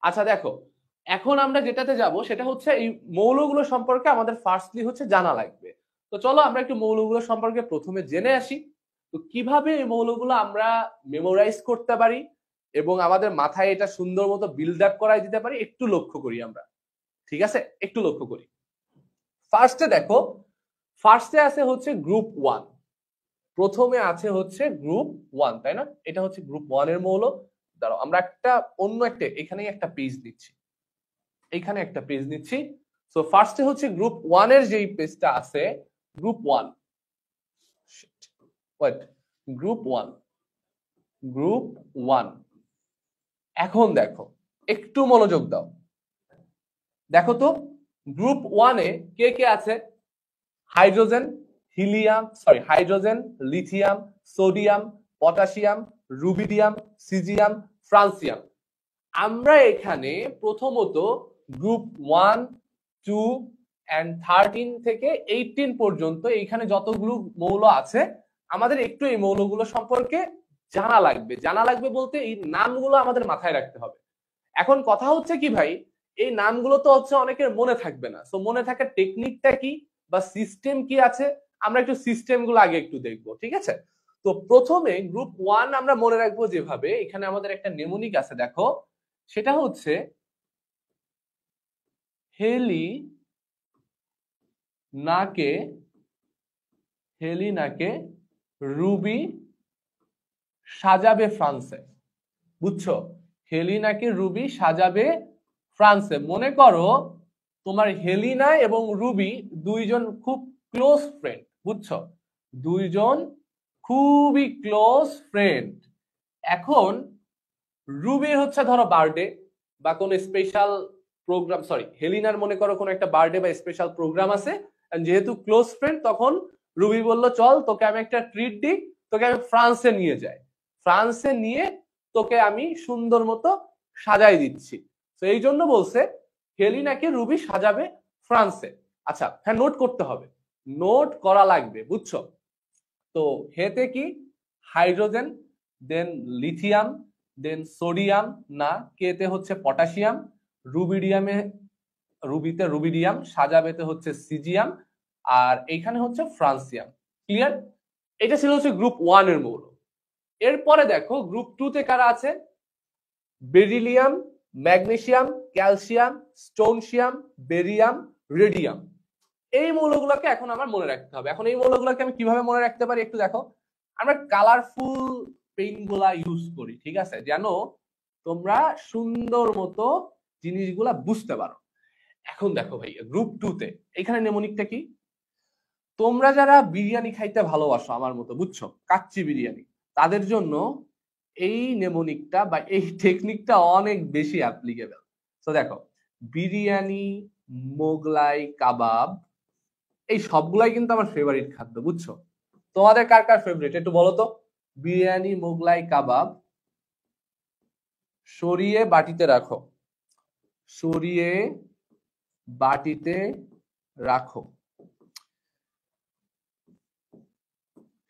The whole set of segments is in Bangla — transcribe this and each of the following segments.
আচ্ছা দেখো, এখন আমরা যেটাতে যাব সেটা হচ্ছে এই মৌলগুলো সম্পর্কে আমাদের ফার্স্টলি হচ্ছে জানা লাগবে। তো চলো আমরা একটু মৌলগুলো সম্পর্কে প্রথমে জেনে আসি। তো কিভাবে এই মৌলগুলো আমরা মেমোরাইজ করতে পারি এবং আমাদের মাথায় এটা সুন্দর মতো বিল্ড আপ করাই দিতে পারি, একটু লক্ষ্য করি আমরা। ঠিক আছে, একটু লক্ষ্য করি। ফার্স্টে দেখো, ফার্স্টে আছে হচ্ছে গ্রুপ 1। প্রথমে আছে হচ্ছে গ্রুপ 1, তাই না? এটা হচ্ছে গ্রুপ 1 এর মৌল। দাঁড়াও, আমরা অন্য একটা এখানেই একটা পেজ দিচ্ছি, এইখানে একটা পেজ নিচ্ছি। সো ফার্স্টে হচ্ছে গ্রুপ 1 এর যেই পেজটা আছে, গ্রুপ 1, ওয়েট, গ্রুপ 1, গ্রুপ 1। এখন দেখো, একটু মনোযোগ দাও। দেখো তো, গ্রুপ 1 এ কে কে আছে? Hydrogen, hydrogen, lithium, sodium, potassium, rubidium, caesium, francium. আমরা এখানে প্রথমত গ্রুপ 1, 2 এন্ড 13 থেকে 18 পর্যন্ত এইখানে যতগুলো মৌল আছে, আমাদের একটু এই মৌলগুলো সম্পর্কে জানা লাগবে। জানা লাগবে বলতে এই নামগুলো আমাদের মাথায় রাখতে হবে। এখন কথা হচ্ছে কি ভাই, এই নামগুলো তো হচ্ছে অনেকের মনে থাকবে না। সো মনে থাকার টেকনিকটা কি বা সিস্টেম কি আছে, আমরা একটু সিস্টেম গুলো আগে একটু দেখবো, ঠিক আছে? তো প্রথমে গ্রুপ 1 আমরা মনে রাখবো যেভাবে, এখানে আমাদের একটা নেমোনিক আছে, দেখো সেটা হচ্ছে হেলিনাকে, হেলিনাকে রুবি সাজাবে ফ্রান্সে। বুঝছো? হেলিনাকে রুবি সাজাবে ফ্রান্সে। মনে করো তোমার হেলিনা এবং রুবি দুইজন খুব ক্লোজ ফ্রেন্ড, বুঝছো? দুইজন খুবই ক্লোজ ফ্রেন্ড। এখন রুবির হচ্ছে ধরো বার্থডে বা কোনো স্পেশাল প্রোগ্রাম, সরি হেলিনার মনে করো কোনো একটা বার্থডে বা স্পেশাল প্রোগ্রাম আছে, যেহেতু ক্লোজ ফ্রেন্ড তখন রুবি বলল চল তোকে আমি একটা ট্রিট দিই, তোকে আমি ফ্রান্সে নিয়ে যাই, ফ্রান্সে নিয়ে তোকে আমি সুন্দর মতো সাজাই দিচ্ছি। তো এই জন্য বলছে হেলিনাকে রুবি সাজাবে ফ্রান্সে। আচ্ছা হ্যাঁ, নোট করতে হবে, নোট করা লাগবে, বুঝছো? তো হেতে কি? হাইড্রোজেন, দেন লিথিয়াম, দেন সোডিয়াম, না কেতে হচ্ছে পটাশিয়াম, রুবিডিয়ামে, রুবিতে রুবিডিয়াম, সাজাবেতে হচ্ছে সিজিয়াম, আর এইখানে হচ্ছে ফ্রান্সিয়াম। ক্লিয়ার? এটা ছিল হচ্ছে গ্রুপ 1 এর মৌল। এরপরে দেখো গ্রুপ 2 তে কারা আছে? Beryllium, magnesium, calcium, strontium, barium, radium. এই মৌলগুলোকে এখন আমার মনে রাখতে হবে। এখন এই মৌলগুলোকে আমি কিভাবে মনে রাখতে পারি একটু দেখো। আমরা কালারফুল পেইন্ট গুলা ইউজ করি, ঠিক আছে, যেন তোমরা সুন্দর মতো জিনিসগুলা বুঝতে পারো। এখন দেখো ভাই, গ্রুপ 2 তে এখানে নেমোনিকটা কি? তোমরা যারা বিরিয়ানি খাইতে ভালোবাসো আমার মতো, বুঝছো, কাচ্চি বিরিয়ানি, তাদের জন্য এই নেমোনিকটা বা এই টেকনিকটা অনেক বেশি অ্যাপ্লিকেবল। তো দেখো, বিরিয়ানি, মোগলাই কাবাব, এই সবগুলাই কিন্তু আমার ফেভারিট খাদ্য, বুঝছো? তোমাদের কার কার ফেভারিট একটু বলো তো। বিরিয়ানি, মোগলাই কাবাব, সরিয়ে বাটিতে রাখো, সরিয়ে বাটিতে রাখো,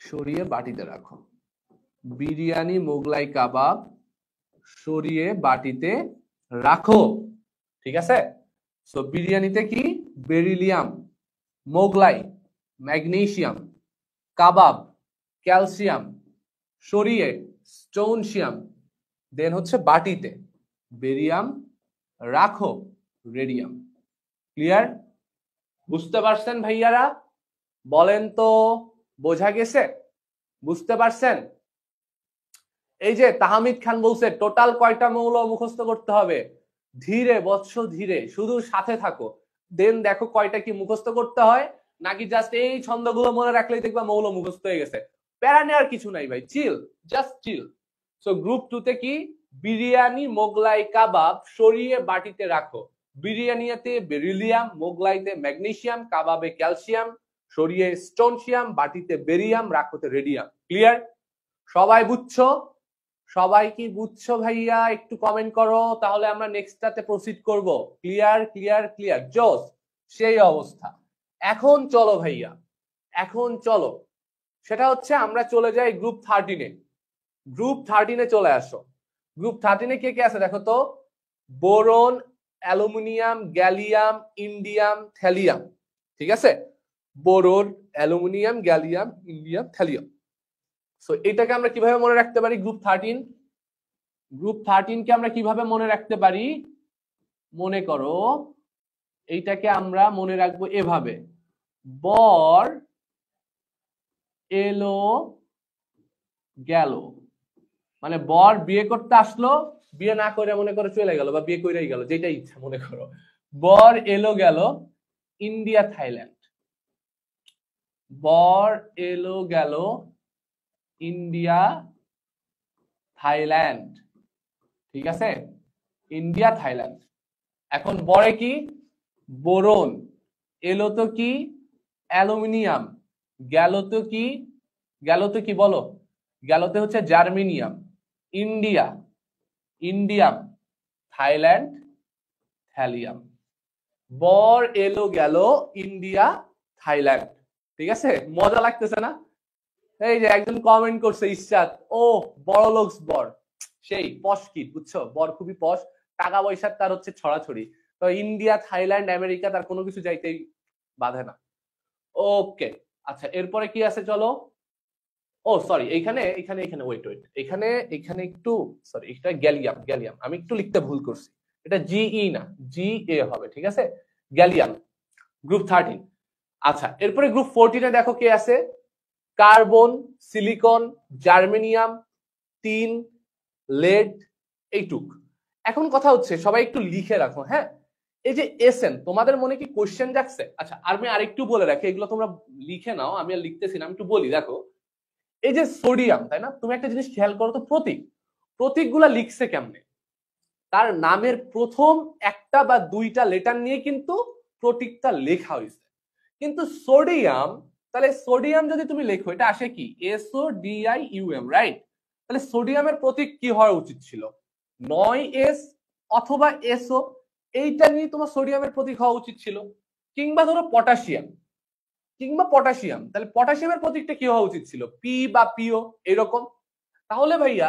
সরিয়ে বাটিতে রাখো। বিরিয়ানি, মোগলাই কাবাব, সরিয়ে বাটিতে রাখো। ঠিক আছে? সো বিরিয়ানিতে কি? বেরিলিয়াম, মোগলাই ম্যাগনেসিয়াম, কাবাব ক্যালসিয়াম, সরিয়ে স্টোনসিয়াম, দেন হচ্ছে বাটিতে বেরিয়াম, রাখো রেডিয়াম। ক্লিয়ার? বুঝতে পারছেন ভাইয়ারা? বলেন তো, বোঝা গেছে? বুঝতে পারছেন? এই যে তাহমিদ খান বলছে টোটাল কয়টা মৌল মুখস্থ করতে হবে। ধীরে বৎস ধীরে, শুধু সাথে থাকো, দেন দেখো কয়টা কি মুখস্থ করতে হয়, নাকি জাস্ট এই ছন্দগুলো মনে রাখলেই দেখবা মৌল মুখস্থ হয়ে গেছে। প্যারা নেওয়ার কিছু নাই ভাই, চিল, জাস্ট চিল। সো গ্রুপ 2 তে কি? বিরিয়ানি, মোগলাই কাবাব, সরিয়ে বাটিতে রাখো। বিরিয়ানিতে বেরিলিয়াম, মোগলাইতে ম্যাগনেসিয়াম, কাবাবে ক্যালসিয়াম, সরিয়ে স্টোনসিয়াম, বাটিতে বেরিয়াম, রাখোতে রেডিয়াম। ক্লিয়ার? সবাই বুঝছো? সবাই কি বুঝছো ভাইয়া? একটু কমেন্ট করো, তাহলে আমরা নেক্সটটাতে প্রসিড করব। ক্লিয়ার ক্লিয়ার ক্লিয়ার, জোস। সেই অবস্থা। এখন চলো ভাইয়া, এখন চলো, সেটা হচ্ছে আমরা চলে যাই গ্রুপ 13 এ। গ্রুপ 13 এ চলে আসো। গ্রুপ 13 এ কে কে আছে দেখো তো। Boron, aluminium, gallium, indium, thallium. ঠিক আছে, boron, aluminium, gallium, indium, thallium. So এটাকে আমরা কিভাবে মনে রাখতে পারি? গ্রুপ 13, গ্রুপ 13 কে আমরা কিভাবে মনে রাখতে পারি? মনে করো এইটাকে আমরা মনে রাখবো এভাবে, বর এলো গেল, মানে বর বিয়ে করতে আসলো, বিয়ে না করে মনে করো চলে গেল, বা বিয়ে করেই গেল, যেটা ইচ্ছা মনে করো। বর এলো গেল ইন্ডিয়া থাইল্যান্ড, বর এলো গেল ইন্ডিয়া থাইল্যান্ড। ঠিক আছে, ইন্ডিয়া থাইল্যান্ড। এখন বরে কি? বোরন, এলো তো কি? অ্যালুমিনিয়াম, গেল তো কি? গেল তো কি বলো? গেলতে হচ্ছে germanium, India, indium, Thailand, thallium. বর এলো গেল ইন্ডিয়া থাইল্যান্ড। ঠিক আছে, মজা লাগতেছে না? এই যে একজন কমেন্ট করছে ইশরাত, ও বড় লোকস বর, সেই পশ কিড, বুঝছো, বর খুবই পশ, টাকা পয়সার তার হচ্ছে ছড়াছড়ি, তো ইন্ডিয়া থাইল্যান্ড আমেরিকা তার কোনো কিছু যাইতেই বাধে না। ওকে, আচ্ছা এরপরে কি আছে চলো। ও সরি, এইখানে এখানে এখানে ওয়েট ওয়েট, এখানে এখানে একটু সরি, এটা গ্যালিয়াম, গ্যালিয়াম আমি একটু লিখতে ভুল করছি, এটা জিই না, জি এ হবে। ঠিক আছে, গ্যালিয়াম, গ্রুপ 13। আচ্ছা এরপরে গ্রুপ 14 এ দেখো কে আছে? Carbon, silicon, germanium, tin, lead, এইটুক। এখন কথা হচ্ছে সবাই একটু লিখে রাখো, হ্যাঁ। এই যে এসএন, তোমাদের মনে কি কোশ্চেন যাচ্ছে? আচ্ছা আমি আরেকটু বলে রাখি, এগুলো তোমরা লিখে নাও, আমি আর লিখতেছি না, আমি একটু বলি। দেখো এই যে সোডিয়াম, তাই না, তুমি একটা জিনিস খেয়াল করো তো, প্রতীক, প্রতীকগুলা লিখছে কেমনে? তার নামের প্রথম একটা বা দুইটা লেটার নিয়ে কিন্তু প্রতীকটা লেখা হয়েছে। কিন্তু সোডিয়াম, তাহলে সোডিয়াম যদি তুমি লেখো, এটা আসে কি? SODIUM, right? তাহলে সোডিয়ামের প্রতীক কি হওয়া উচিত ছিল? 9S অথবা SO, এইটা নিয়ে তোমার সোডিয়ামের প্রতীক হওয়া উচিত ছিল। কিংবা ধরো পটাশিয়াম, কিংবা পটাশিয়াম, তাহলে পটাশিয়ামের প্রতীকটা কি হওয়া উচিত ছিল? P বা PO, এরকম। তাহলে ভাইয়া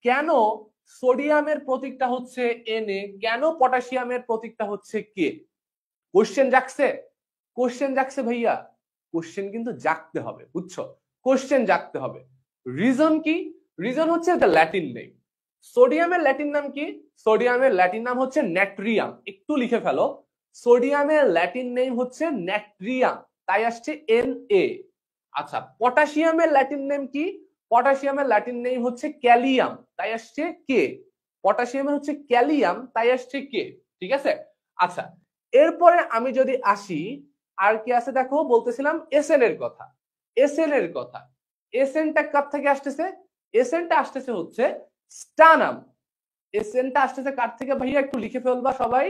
কেন সোডিয়ামের প্রতীকটা হচ্ছে Na, কেন পটাশিয়ামের প্রতীকটা হচ্ছে K? কোশ্চেন জাগছে? কোশ্চেন জাগছে ভাইয়া, কোশ্চেন কিন্তু জাগতে হবে, বুঝছো, কোশ্চেন জাগতে হবে। রিজন কি? রিজন হচ্ছে দ্য ল্যাটিন নেম। সোডিয়ামের ল্যাটিন নাম কি? সোডিয়ামের ল্যাটিন নাম হচ্ছে ন্যাট্রিয়াম, একটু লিখে ফেলো, সোডিয়ামের ল্যাটিন নেম হচ্ছে ন্যাট্রিয়াম, তাই আসছে Na। আচ্ছা পটাশিয়ামের ল্যাটিন নেম কি? পটাশিয়ামের ল্যাটিন নেম হচ্ছে ক্যালিয়াম, তাই আসছে কে। পটাশিয়ামের হচ্ছে ক্যালিয়াম, তাই আসছে কে। ঠিক আছে, আচ্ছা এরপরে আমি যদি আসি, আর কি আছে দেখো, বলতেছিলাম এসএন এর কথা, এসএন এর কথা। এসএনটা কার থেকে আসতেছে? এসএনটা আসতেছে হচ্ছে স্টানাম। এসএনটা আসতেছে কার থেকে ভাইয়া, একটু লিখে ফেলবা সবাই,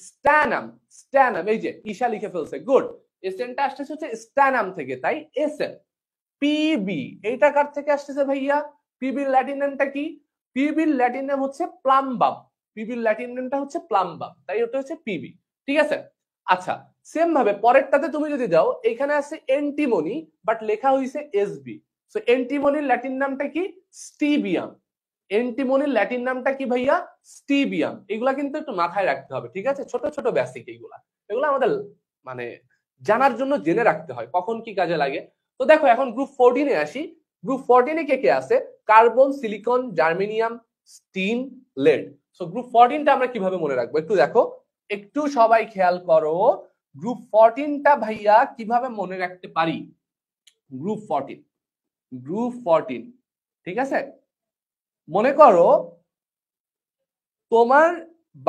স্ট্যানাম, স্ট্যানাম, এই যে ঈশা লিখে ফেলছে, গুড। এসএনটা আসতেছে হচ্ছে স্ট্যানাম থেকে, তাই এসএন। পিবি, এইটা কার থেকে আসতেছে ভাইয়া? পিবির ল্যাটিন নামটা কি? পিবির ল্যাটিন নাম হচ্ছে প্লাম্বাম, পিবির ল্যাটিন নামটা হচ্ছে প্লাম্বাম, তাই ওটা হচ্ছে পিবি। ঠিক আছে, আচ্ছা সেম ভাবে পরেরটাতে তুমি যদি যাও, এখানে আছে এন্টিমনি, বাট লেখা হয়েছে এসবি। সো এন্টিমনির ল্যাটিন নামটা কি? স্টিবিয়াম। এন্টিমনির ল্যাটিন নামটা কি ভাইয়া? স্টিবিয়াম। এগুলা কিন্তু একটু মাথায় রাখতে হবে, ঠিক আছে, ছোট ছোট বেসিক এইগুলা, এগুলো আমাদের মানে জানার জন্য জেনে রাখতে হয় কখন কি কাজে লাগে। তো দেখো এখন গ্রুপ 14 এ আসি। গ্রুপ 14 এ কে কে আছে? Carbon, silicon, germanium, tin, lead. So group 14টা আমরা কিভাবে মনে রাখবো একটু দেখো, একটু সবাই খেয়াল করো। গ্রুপ 14টা ভাইয়া কিভাবে মনে রাখতে পারি? গ্রুপ 14, গ্রুপ 14, ঠিক আছে, মনে করো তোমার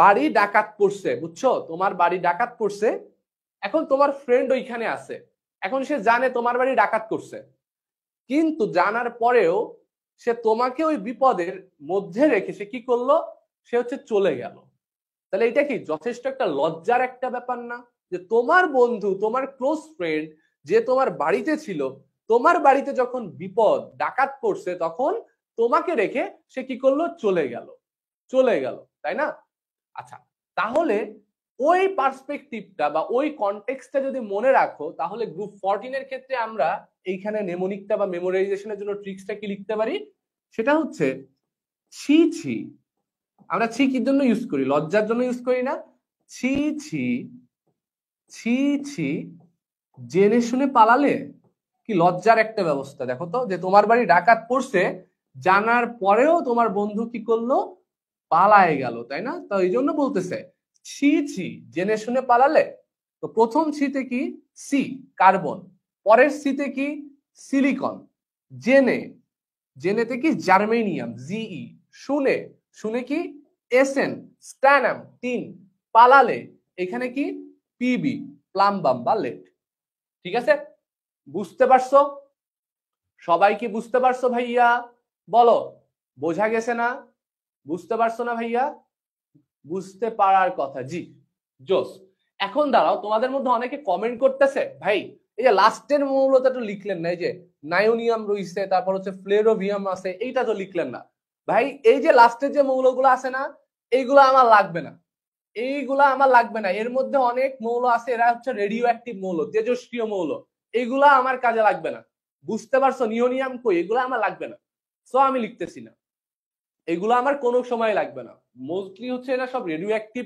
বাড়ি ডাকাত পড়ছে, বুঝছো, তোমার বাড়ি ডাকাত পড়ছে। এখন তোমার ফ্রেন্ড ওইখানে আছে, এখন সে জানে তোমার বাড়ি ডাকাত করছে, কিন্তু জানার পরেও সে তোমাকে ওই বিপদের মধ্যে রেখে সে কি করলো? সে হচ্ছে চলে গেল। তাহলে এটা কি যথেষ্ট একটা লজ্জার একটা ব্যাপার না? যে তোমার বন্ধু, তোমার ক্লোজ ফ্রেন্ড, যে তোমার বাড়িতে ছিল, তোমার বাড়িতে যখন বিপদ ডাকাত পড়ছে, তখন তোমাকে রেখে সে কি করলো? চলে গেল, চলে গেল, তাই না? আচ্ছা তাহলে ওই পার্সপেক্টিভটা বা ওই কনটেক্সটটা যদি মনে রাখো, তাহলে গ্রুপ 14 এর ক্ষেত্রে আমরা এইখানে নেমোনিকটা বা মেমোরাইজেশনের জন্য ট্রিক্সটা কি লিখতে পারি? সেটা হচ্ছে ছি ছি, আমরা ছি কির জন্য ইউজ করি? লজ্জার জন্য ইউজ করি না? ছি ছি ছি ছি জেনে শুনে পালালে, কি লজ্জার একটা ব্যবস্থা। দেখো তো, যে তোমার বাড়ি ডাকাত পড়ছে, জানার পরেও তোমার বন্ধু কি করলো? পালায় গেল, তাই না? তো এই জন্য বলতেছে ছি ছি জেনে শুনে পালালে। তো প্রথম ছিতে কি? C, carbon. পরের সিতে কি? সিলিকন। জেনে, জেনেতে কি? Germanium, G E. শুনে, শুনে কি? S N, stannum, tin. পালালে, এখানে কি? পিবি, প্লাম্বাম বা লেড। ঠিক আছে, বুঝতে পারছো? সবাই কি বুঝতে পারছো ভাইয়া? বলো, বোঝা গেছে না? বুঝতে পারছো না ভাইয়া? বুঝতে পারার কথা, জি। জোস। এখন দাঁড়াও, তোমাদের মধ্যে অনেকে কমেন্ট করতেছে, ভাই এই যে লাস্টের মৌলটা তো লিখলেন না, এই যে নায়োনিয়াম রইছে, তারপর হচ্ছে ফ্লেরোভিয়াম আছে, এইটা তো লিখলেন না। ভাই এই যে লাস্টের যে মৌলগুলো আছে না, এইগুলো আমার লাগবে না, এইগুলা আমার লাগবে না। এর মধ্যে অনেক মৌল আছে, এরা হচ্ছে রেডিও অ্যাক্টিভ মৌল, তেজস্ক্রিয় মৌল। এগুলা আমার কাজে লাগবে না। বুঝতে পারছো? নিওনিয়াম কই, এগুলা আমার লাগবে না, সো আমি লিখতেছি না। এগুলো আমার কোনো সময় লাগবে না। মোস্টলি হচ্ছে এরা সব রেডিও অ্যাক্টিভ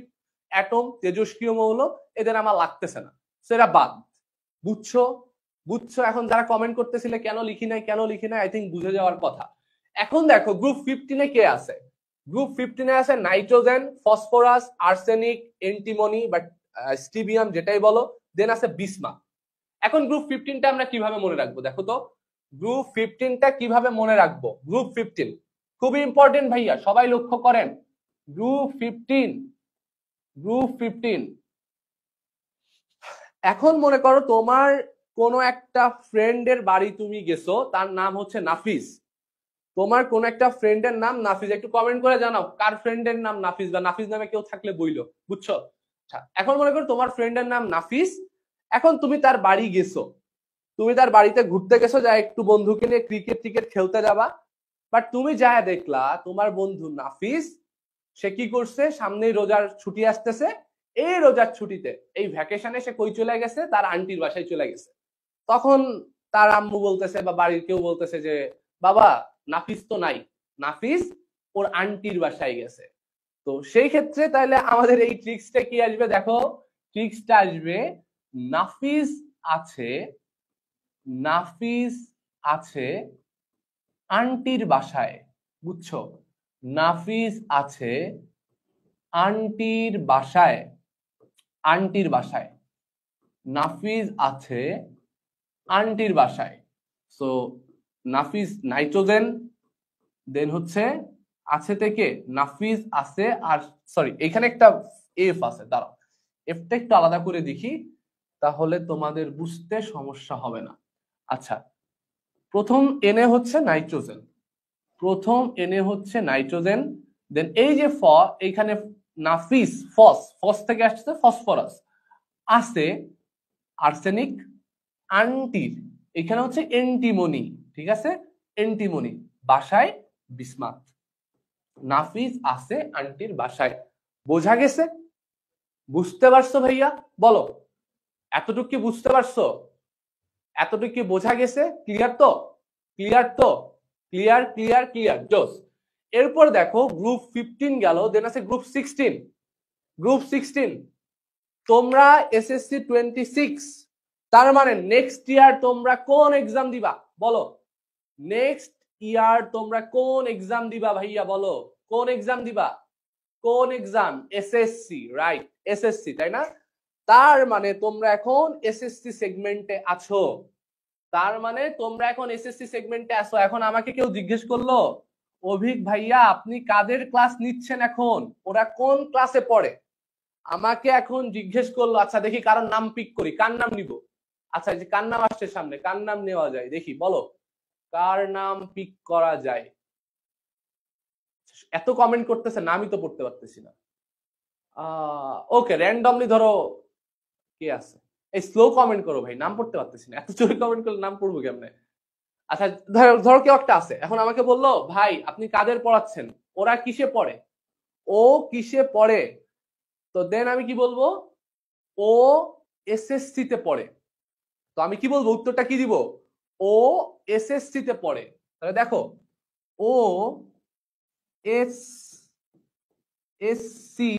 অ্যাটম, তেজস্ক্রিয় মৌল, এদের আমার লাগতেছে না, সেটা বাদ। বুঝছো? বুঝছো? এখন যারা কমেন্ট করতেছিলে কেন লিখি নাই, কেন লিখি নাই, আই থিঙ্ক বুঝে যাওয়ার কথা। এখন দেখো গ্রুপ 15-এ কে আছে? গ্রুপ 15-এ আছে নাইট্রোজেন, ফসফরাস, আর্সেনিক, এন্টিমনি বা স্টিবিয়াম, যেটাই বলো, দেন আছে বিসমাথ। এখন গ্রুপ 15টা আমরা কিভাবে মনে রাখবো? দেখো তো, গ্রুপ 15টা কিভাবে মনে রাখবো? গ্রুপ 15 খুবই ইম্পর্টেন্ট ভাইয়া, সবাই লক্ষ্য করেন। Group 15, group 15। এখন মনে করো তোমার কোনো একটা ফ্রেন্ডের বাড়ি তুমি গেছো, তার নাম হচ্ছে নাফিস। তোমার কোন একটা ফ্রেন্ডের নাম নাফিস। একটু কমেন্ট করে জানাও কার ফ্রেন্ডের নাম নাফিস, বা নাফিস নামে কেউ থাকলে বইলো। বুঝছো? আচ্ছা, এখন মনে করো তোমার ফ্রেন্ডের নাম নাফিস। এখন তুমি তার বাড়ি গেছো, তুমি তার বাড়িতে ঘুরতে গেছো, যা একটু বন্ধুকে নিয়ে ক্রিকেট টিকেট খেলতে যাবা। বাট তুমি যা দেখলা, তোমার বন্ধু নাফিস সে কি করছে? সামনেই রোজার ছুটি আসতেছে, এই রোজার ছুটিতে, এই ভ্যাকেশনে সে কই চলে গেছে? তার আন্টির বাসায় চলে গেছে। তখন তার আম্মু বলতেছে বা বাড়ির কেউ বলতেছে যে, বাবা নাফিস তো নাই, নাফিস ওর আন্টির বাসায় গেছে। তো সেই ক্ষেত্রে তাহলে আমাদের এই ট্রিক্সটা কি আসবে? দেখো, ট্রিক্সটা আসবে নাফিস আছে, নাফিস আছে আন্টির বাসায়। বুঝছো? নাফিস আছে আন্টির বাসায়, আন্টির বাসায়। নাফিস আছে আন্টির বাসায়। সো নাফিস নাইট্রোজেন, দেন হচ্ছে আছে থেকে নাফিস আছে, আর সরি এখানে একটা এফ আছে, দাঁড়াও এফটা একটু আলাদা করে দেখি, তাহলে তোমাদের বুঝতে সমস্যা হবে না। আচ্ছা, প্রথম এনে হচ্ছে নাইট্রোজেন, প্রথম এনে হচ্ছে নাইট্রোজেন। দেন এই যে এইখানে নাফিস, ফস থেকে আসছে ফসফরাস, আছে আর্সেনিক, আন্টির এখানে হচ্ছে এন্টিমনি। ঠিক আছে, এন্টিমনি, বাসায় বিসমাথ। নাফিস আছে আন্টির বাসায়। বোঝা গেছে? বুঝতে পারছো ভাইয়া? বলো, এতটুকু কি বুঝতে পারছো? এতটুকু কি বোঝা গেছে? ক্লিয়ার তো? ক্লিয়ার তো? ক্লিয়ার ক্লিয়ার ক্লিয়ার, জোস। এরপর দেখো গ্রুপ 15 গেল, দেন আছে গ্রুপ 16। গ্রুপ 16 তোমরা এসএসসি 26, তার মানে নেক্সট ইয়ার তোমরা কোন এক্সাম দিবা? বলো, নেক্সট ইয়ার তোমরা কোন এক্সাম দিবা ভাইয়া? বলো, কোন এক্সাম দিবা? কোন এক্সাম? এসএসসি, রাইট, এসএসসি, তাই না? তার মানে তোমরা এখন এসএসসি সেগমেন্টে আছো, তার মানে তোমরা এখন এসএসসি সেগমেন্টে আছো। এখন আমাকে কেউ জিজ্ঞেস করলো, অভিক ভাইয়া আপনি কাদের ক্লাস নিচ্ছেন এখন, ওরা কোন ক্লাসে পড়ে? আমাকে এখন জিজ্ঞেস করলো, আচ্ছা দেখি কারোর নাম পিক করি, কার নাম নিব? আচ্ছা, যে কার নাম আসছে সামনে, কার নাম নেওয়া যায় দেখি, বলো কার নাম পিক করা যায়? এত কমেন্ট করতেছে, নামই তো পড়তে পারতেছি না। ওকে, র্যান্ডমলি ধরো কে আছে? এই স্লো কমেন্ট করো ভাই, নাম পড়তে পারতেছি না, এত জোরে কমেন্ট করলে নাম পড়বো কেমনে? আচ্ছা, ধরো ধরো কেউ একটা আছে, এখন আমাকে বললো ভাই আপনি কাদের পড়াচ্ছেন, ওরা কিসে পড়ে, ও কিসে পড়ে? তো দেন আমি কি বলবো? ও এসএসসি তে পড়ে। তো আমি কি বলবো, উত্তরটা কি দিব? ও এসএসসি তে পড়ে। তাহলে দেখো, ও এস এস সি